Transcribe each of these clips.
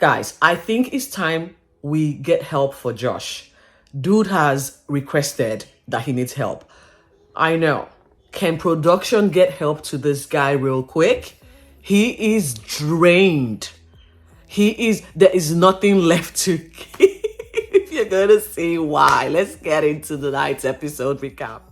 Guys, I think it's time we get help for Josh. Dude has requested that he needs help. I know. Can production get help to this guy real quick? He is drained. There is nothing left to give. You're gonna see why. Let's get into tonight's episode recap.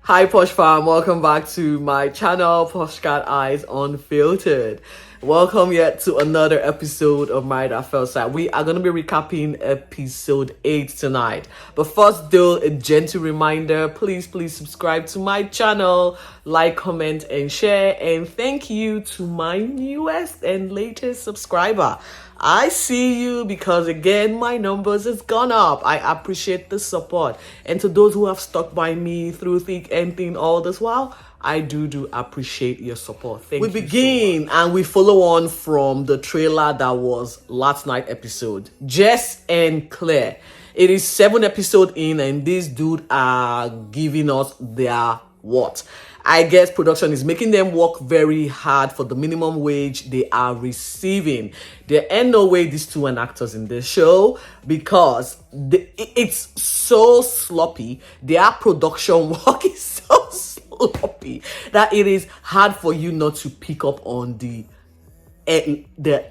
Hi Posh fam, welcome back to my channel, Posh Cat Eyes Unfiltered. Welcome yet to another episode of My That Fell Sad. We are going to be recapping episode 8 tonight. But first though, a gentle reminder, please subscribe to my channel, like, comment and share. And thank you to my newest and latest subscriber. I see you because again, my numbers has gone up. I appreciate the support. And to those who have stuck by me through thick and thin all this while, I do appreciate your support. Thank you. We begin and we follow on from the trailer that was last night episode. Jess and Claire. It is 7 episodes in and these dude are giving us their what? I guess production is making them work very hard for the minimum wage they are receiving. There ain't no way these two are actors in this show because it's so sloppy. Their production work is so sloppy that it is hard for you not to pick up on the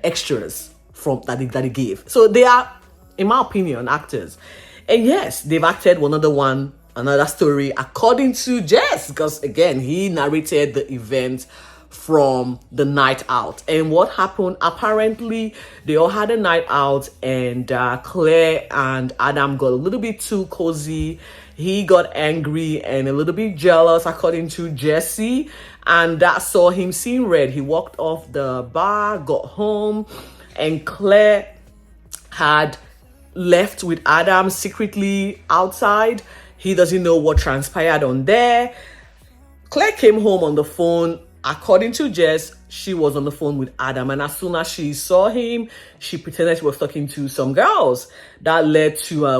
extras from that they gave. So they are, in my opinion, actors. And yes, they've acted another story according to Jess, because again, he narrated the event from the night out. And what happened, apparently they all had a night out and Claire and Adam got a little bit too cozy. He got angry and a little bit jealous according to Jesse, and that saw him seeing red. He walked off the bar, got home, and Claire had left with Adam secretly outside. He doesn't know what transpired on there. Claire came home on the phone. According to Jess, she was on the phone with Adam. And as soon as she saw him, she pretended she was talking to some girls. That led to a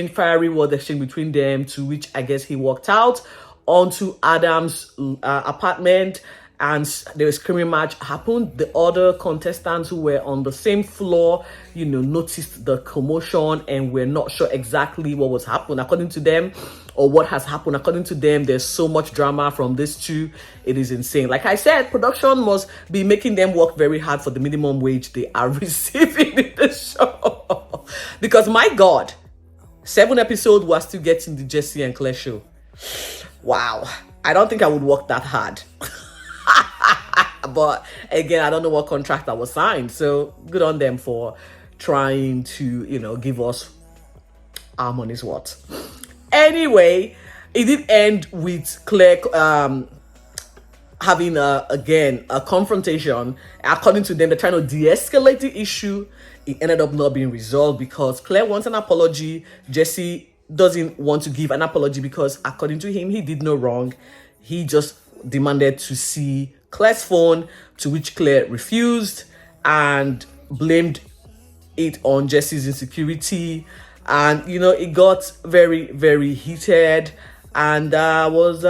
fiery word exchange between them, to which I guess he walked out onto Adam's apartment. And there was a screaming match happened. The other contestants who were on the same floor, noticed the commotion and were not sure exactly what was happening according to them, or what has happened according to them. There's so much drama from these two. It is insane. Like I said, production must be making them work very hard for the minimum wage they are receiving in the show. Because my God, 7 episodes, we're still getting the Jesse and Claire show. Wow. I don't think I would work that hard. But again, I don't know what contract that was signed, so good on them for trying to give us our money's worth. Anyway, it did end with Claire having a confrontation. According to them, they're trying to de-escalate the issue. It ended up not being resolved because Claire wants an apology. Jesse doesn't want to give an apology because according to him, he did no wrong. He just demanded to see Claire's phone, to which Claire refused and blamed it on Jesse's insecurity. And it got very, very heated, and it was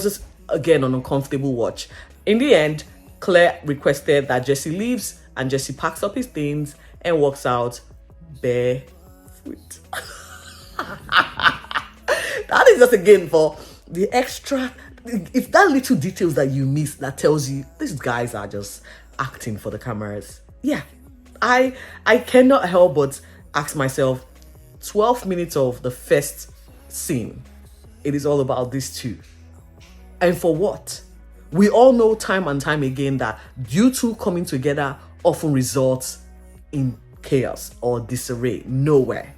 just again an uncomfortable watch. In the end, Claire requested that Jesse leaves, and Jesse packs up his things and walks out barefoot. That is just again for the extra. It's that little details that you miss that tells you these guys are just acting for the cameras. Yeah, I cannot help but ask myself, 12 minutes of the first scene, it is all about these two. And for what? We all know time and time again that you two coming together often results in chaos or disarray. Nowhere,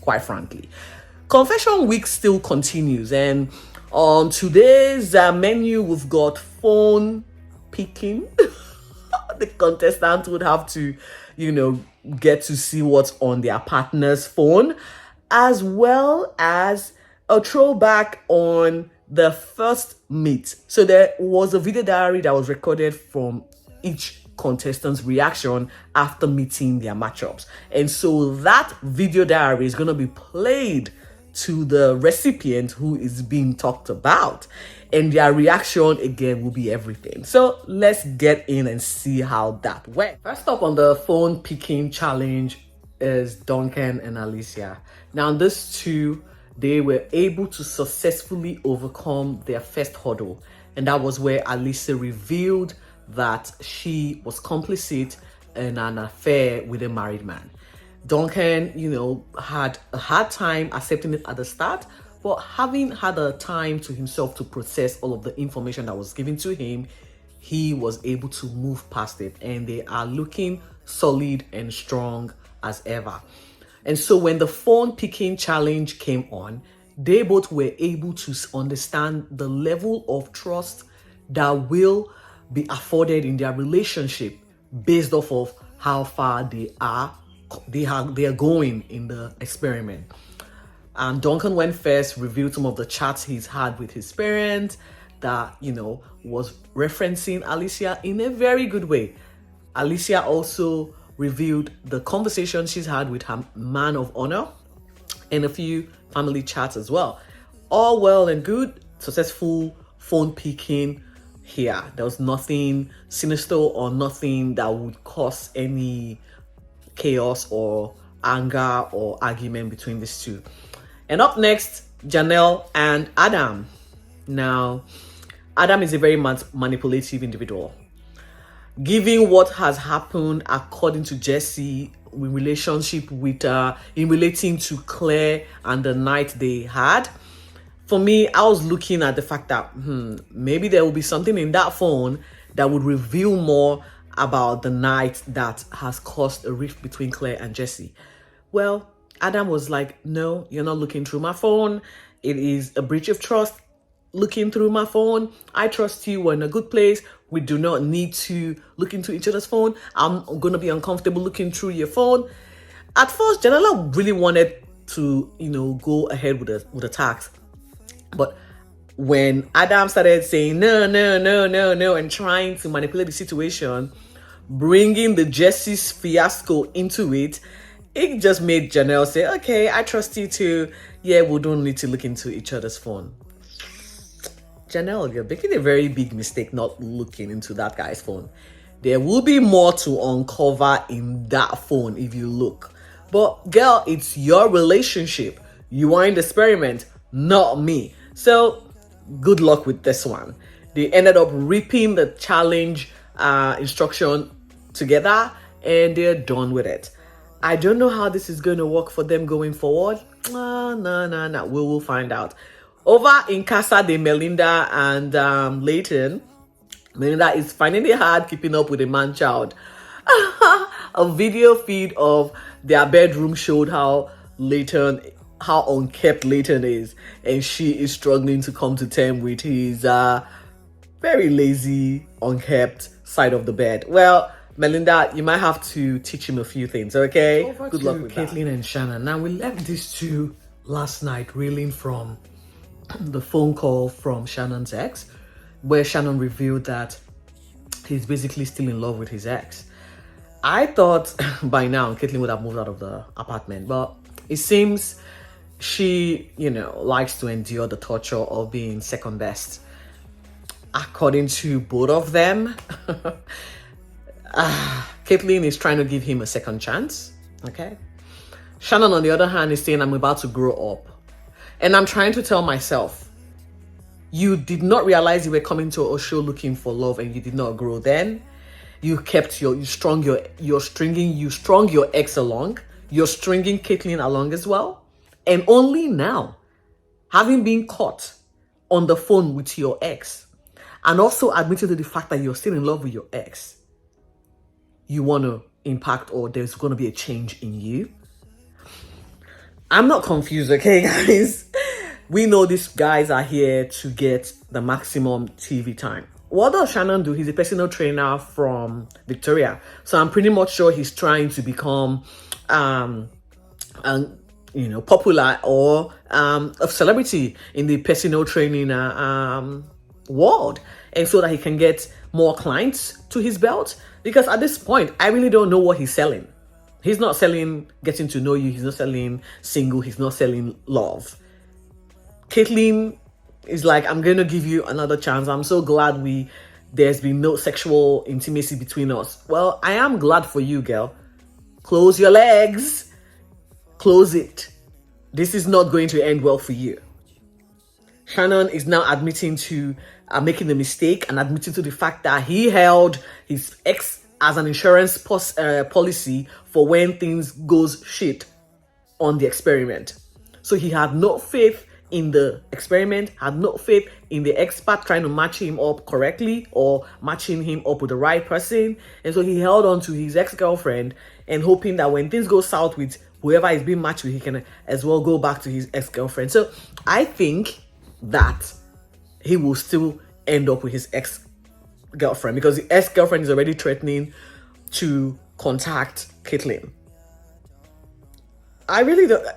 quite frankly. Confession week still continues, and on today's menu, we've got phone picking. The contestant would have to, get to see what's on their partner's phone, as well as a throwback on the first meet. So there was a video diary that was recorded from each contestant's reaction after meeting their matchups. And so that video diary is going to be played to the recipient who is being talked about. And their reaction, again, will be everything. So let's get in and see how that went. First up on the phone picking challenge is Duncan and Alicia. Now, these two, they were able to successfully overcome their first hurdle. And that was where Alicia revealed that she was complicit in an affair with a married man. Duncan, had a hard time accepting it at the start, but having had a time to himself to process all of the information that was given to him, he was able to move past it, and they are looking solid and strong as ever. And so when the phone picking challenge came on, they both were able to understand the level of trust that will be afforded in their relationship based off of how far they are going in the experiment. And Duncan went first, revealed some of the chats he's had with his parents that, was referencing Alicia in a very good way. Alicia also revealed the conversation she's had with her man of honor and a few family chats as well. All well and good, successful phone picking here. There was nothing sinister or nothing that would cause any chaos or anger or argument between these two. And up next, Janelle and Adam. Now, Adam is a very manipulative individual. Given what has happened, according to Jesse, in relationship with in relating to Claire and the night they had, for me, I was looking at the fact that maybe there will be something in that phone that would reveal more about the night that has caused a rift between Claire and Jesse. Well, Adam was like, no, you're not looking through my phone. It is a breach of trust looking through my phone. I trust you. We're in a good place. We do not need to look into each other's phone. I'm going to be uncomfortable looking through your phone. At first, Janela really wanted to, go ahead with the task. But when Adam started saying, no, and trying to manipulate the situation, bringing the Jesse's fiasco into it, it just made Janelle say, okay, I trust you too. Yeah, we don't need to look into each other's phone. Janelle, you're making a very big mistake not looking into that guy's phone. There will be more to uncover in that phone if you look. But girl, it's your relationship. You are in the experiment, not me. So good luck with this one. They ended up ripping the challenge instruction together and they're done with it. I don't know how this is going to work for them going forward. No. We will find out. Over in Casa de Melinda and Leighton, Melinda is finding it hard keeping up with a man-child. A video feed of their bedroom showed how unkept Leighton is, and she is struggling to come to terms with his very lazy, unkept side of the bed. Well, Melinda, you might have to teach him a few things, okay? Good luck with Caitlin and Shannon. Now, we left these two last night reeling from the phone call from Shannon's ex, where Shannon revealed that he's basically still in love with his ex. I thought by now Caitlin would have moved out of the apartment, but it seems she, likes to endure the torture of being second best. According to both of them, Caitlin is trying to give him a second chance, okay? Shannon, on the other hand, is saying, I'm about to grow up. And I'm trying to tell myself, you did not realize you were coming to a show looking for love and you did not grow then. You strung your ex along. You're stringing Caitlin along as well. And only now, having been caught on the phone with your ex and also admitted to the fact that you're still in love with your ex, you want to impact or there's going to be a change in you. I'm not confused, okay, guys? We know these guys are here to get the maximum TV time. What does Shannon do? He's a personal trainer from Victoria. So I'm pretty much sure he's trying to become popular or a celebrity in the personal training world. And so that he can get more clients to his belt. Because at this point, I really don't know what he's selling. He's not selling getting to know you. He's not selling single. He's not selling love. Caitlin is like, I'm going to give you another chance. I'm so glad there's been no sexual intimacy between us. Well, I am glad for you, girl. Close your legs. Close it. This is not going to end well for you. Shannon is now admitting to making a mistake and admitting to the fact that he held his ex as an insurance policy for when things goes shit on the experiment. So he had no faith in the experiment, had no faith in the expert trying to match him up correctly or matching him up with the right person. And so he held on to his ex-girlfriend and hoping that when things go south with whoever is being matched with, he can as well go back to his ex-girlfriend. So I think that he will still end up with his ex-girlfriend because the ex-girlfriend is already threatening to contact Caitlin. I really don't.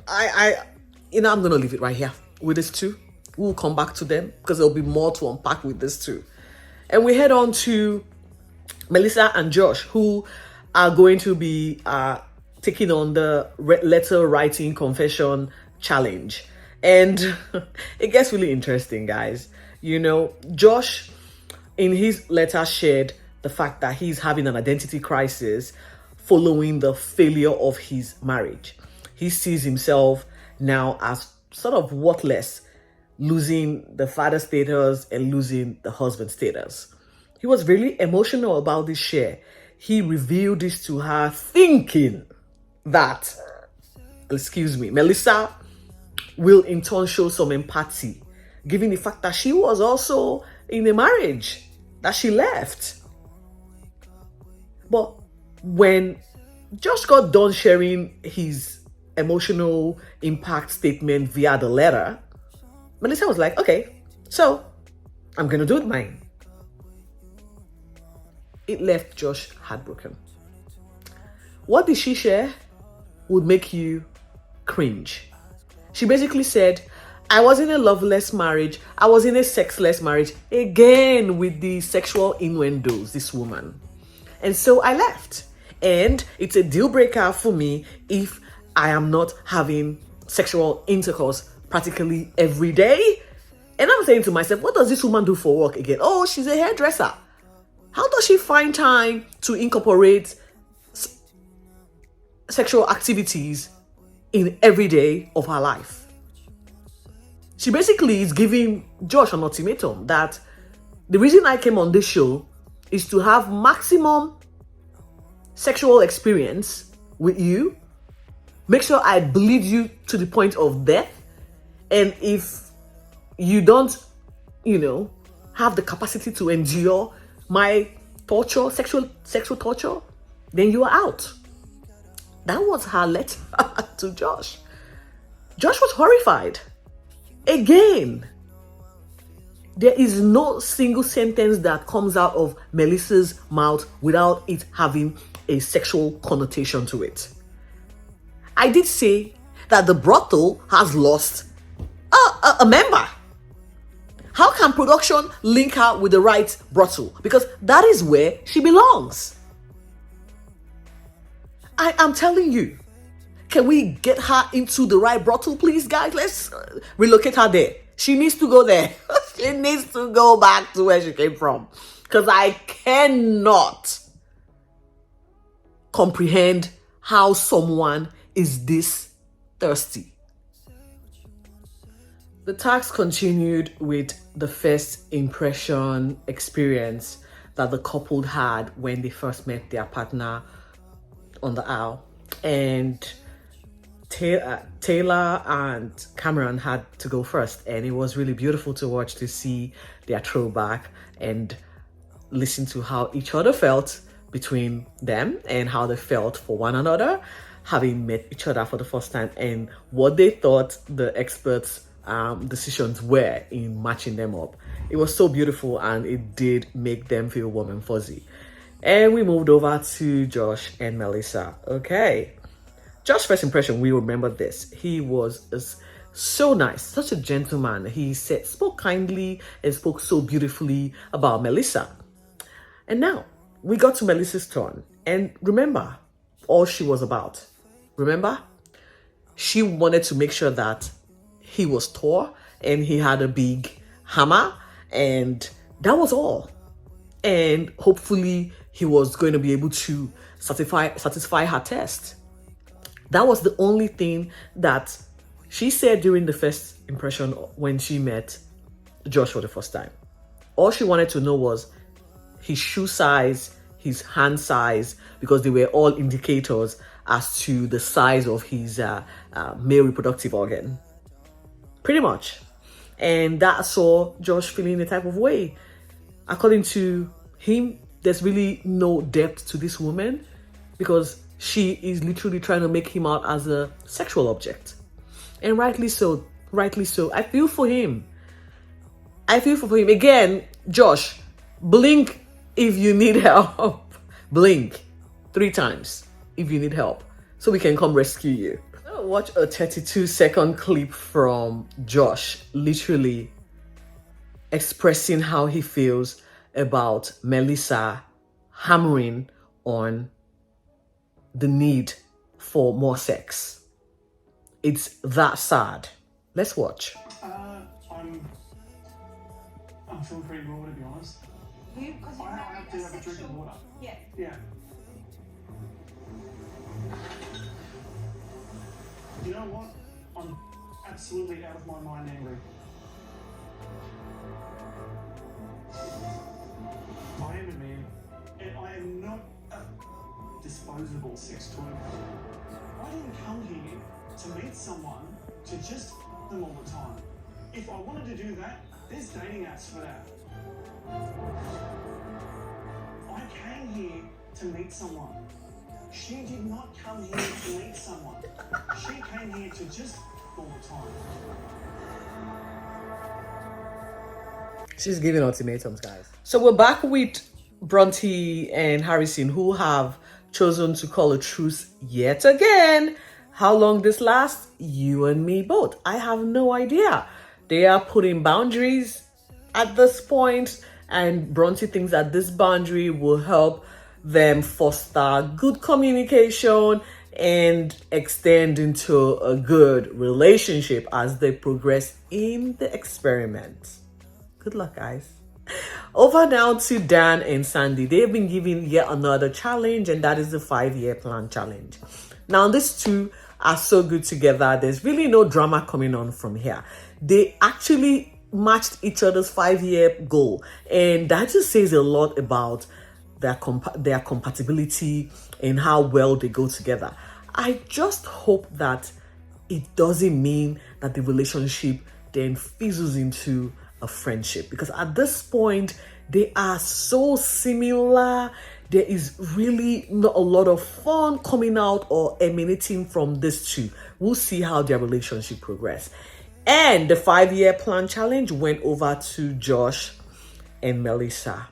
I'm gonna leave it right here with these two. We'll come back to them because there'll be more to unpack with this too. And we head on to Melissa and Josh, who are going to be taking on the letter writing confession challenge. And it gets really interesting, guys. Josh, in his letter, shared the fact that he's having an identity crisis following the failure of his marriage. He sees himself now as sort of worthless, losing the father status and losing the husband status. He was really emotional about this share. He revealed this to her thinking that, Melissa will in turn show some empathy, given the fact that she was also in a marriage that she left. But when Josh got done sharing his emotional impact statement via the letter, Melissa was like, okay, so I'm going to do it mine. It left Josh heartbroken. What did she share would make you cringe? She basically said, I was in a loveless marriage. I was in a sexless marriage. Again, with the sexual innuendos, this woman. And so I left. And it's a deal breaker for me if I am not having sexual intercourse practically every day. And I'm saying to myself, what does this woman do for work again? Oh, she's a hairdresser. How does she find time to incorporate sexual activities in every day of her life? She basically is giving Josh an ultimatum that the reason I came on this show is to have maximum sexual experience with you, make sure I bleed you to the point of death, and if you don't, have the capacity to endure my torture, sexual torture, then you are out. That was her letter to Josh. Josh was horrified. Again, there is no single sentence that comes out of Melissa's mouth without it having a sexual connotation to it. I did say that the brothel has lost a member. How can production link her with the right brothel? Because that is where she belongs. I am telling you. Can we get her into the right brothel, please, guys? Let's relocate her there. She needs to go there. She needs to go back to where she came from. Because I cannot comprehend how someone is this thirsty. The task continued with the first impression experience that the couple had when they first met their partner on the aisle. And Taylor and Cameron had to go first, and it was really beautiful to watch, to see their throwback and listen to how each other felt between them and how they felt for one another, having met each other for the first time, and what they thought the experts' decisions were in matching them up. It was so beautiful, and it did make them feel warm and fuzzy. And we moved over to Josh and Melissa. Okay. Josh's first impression, we remember this. He was so nice, such a gentleman. He spoke kindly and spoke so beautifully about Melissa. And now we got to Melissa's turn. And remember all she was about. Remember? She wanted to make sure that he was tall and he had a big hammer, and that was all. And hopefully he was going to be able to satisfy her test. That was the only thing that she said during the first impression when she met Josh for the first time. All she wanted to know was his shoe size, his hand size, because they were all indicators as to the size of his male reproductive organ. Pretty much. And that saw Josh feeling a type of way. According to him, there's really no depth to this woman because she is literally trying to make him out as a sexual object. And rightly so. I feel for him. Again, Josh, blink if you need help. Blink 3 times if you need help so we can come rescue you. Watch a 32-second clip from Josh literally expressing how he feels about Melissa hammering on the need for more sex. It's that sad. Let's watch. I'm feeling pretty raw, to be honest. Because I have to have a drink of water. Yeah. Yeah. You know what? I'm absolutely out of my mind angry. I am a man, and I am not a disposable sex toy. I didn't come here to meet someone to just f them all the time. If I wanted to do that, there's dating apps for that. I came here to meet someone. She did not come here to meet someone. She came here to just f all the time. She's giving ultimatums, guys. So we're back with Bronte and Harrison, who have chosen to call a truce yet again. How long this lasts? You and me both. I have no idea. They are putting boundaries at this point, and Bronte thinks that this boundary will help them foster good communication and extend into a good relationship as they progress in the experiment. Good luck, guys. Over now to Dan and Sandy. They've been given yet another challenge, and that is the 5-year plan challenge. Now, these two are so good together. There's really no drama coming on from here. They actually matched each other's 5-year goal, and that just says a lot about their compatibility and how well they go together. I just hope that it doesn't mean that the relationship then fizzles into a friendship, because at this point they are so similar. There is really not a lot of fun coming out or emanating from these two. We'll see how their relationship progresses. And the 5-year plan challenge went over to Josh and Melissa.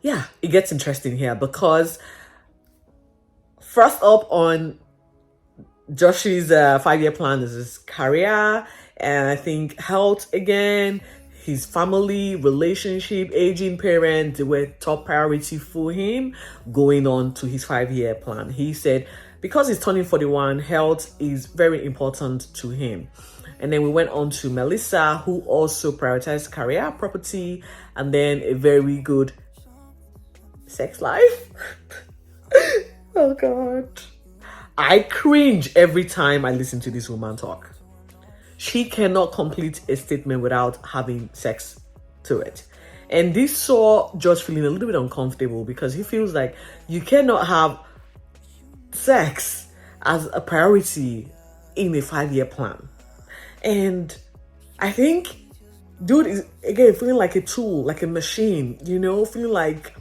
Yeah, it gets interesting here because first up on Josh's 5-year plan is his career, and I think health again, his family, relationship, aging parents were top priority for him going on to his 5-year plan. He said because he's turning 41, health is very important to him. And then we went on to Melissa, who also prioritized career, property, and then a very good sex life. Oh God. I cringe every time I listen to this woman talk. She cannot complete a statement without having sex to it. And this saw Josh feeling a little bit uncomfortable because he feels like you cannot have sex as a priority in a 5-year plan. And I think dude is, again, feeling like a tool, like a machine, you know, feeling like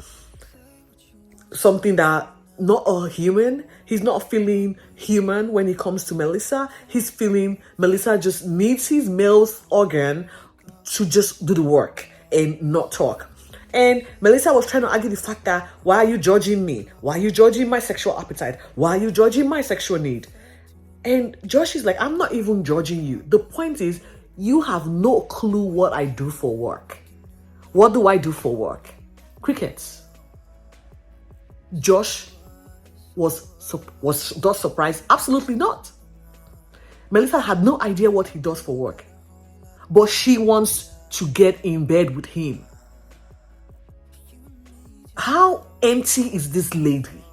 something that not a human. He's not feeling human when it comes to Melissa. He's feeling Melissa just needs his male organ to just do the work and not talk. And Melissa was trying to argue the fact that, why are you judging me? Why are you judging my sexual appetite? Why are you judging my sexual need? And Josh is like, I'm not even judging you. The point is, you have no clue what I do for work. What do I do for work? Crickets. Josh was not surprised. Absolutely not. Melissa had no idea what he does for work. but she wants to get in bed with him. How empty is this lady?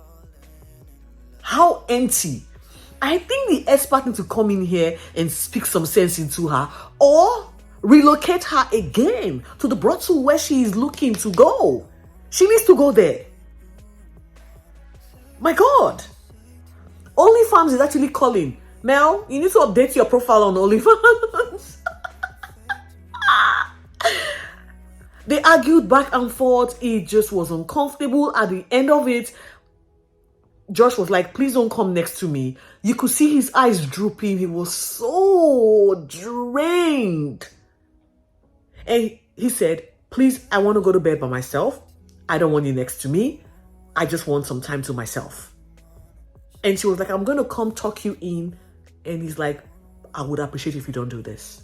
How empty? I think the expert needs to come in here and speak some sense into her, or relocate her again to the brothel where she is looking to go. She needs to go there. My God. OnlyFans is actually calling. Mel, you need to update your profile on OnlyFans. They argued back and forth. It just was uncomfortable. At the end of it, Josh was like, please don't come next to me. You could see his eyes drooping. He was so drained. And he said, please, I want to go to bed by myself. I don't want you next to me. I just want some time to myself. And she was like, I'm going to come tuck you in. And he's like, I would appreciate if you don't do this.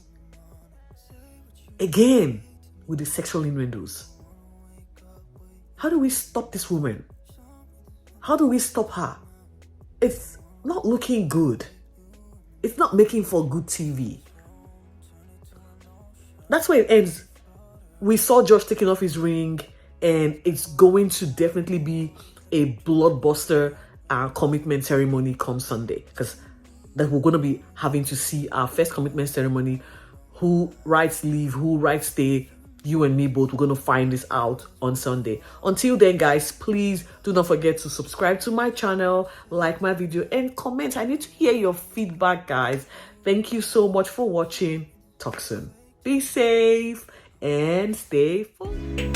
Again, with the sexual innuendos. How do we stop this woman? How do we stop her? It's not looking good. It's not making for good TV. That's where it ends. We saw Josh taking off his ring, and it's going to definitely be a blockbuster commitment ceremony come Sunday, because that we're going to be having to see our first commitment ceremony. Who writes leave, who writes stay, you and me both, we're going to find this out on Sunday. Until then, guys, please do not forget to subscribe to my channel, like my video, and comment. I need to hear your feedback, guys. Thank you so much for watching. Talk soon. Be safe and stay fun.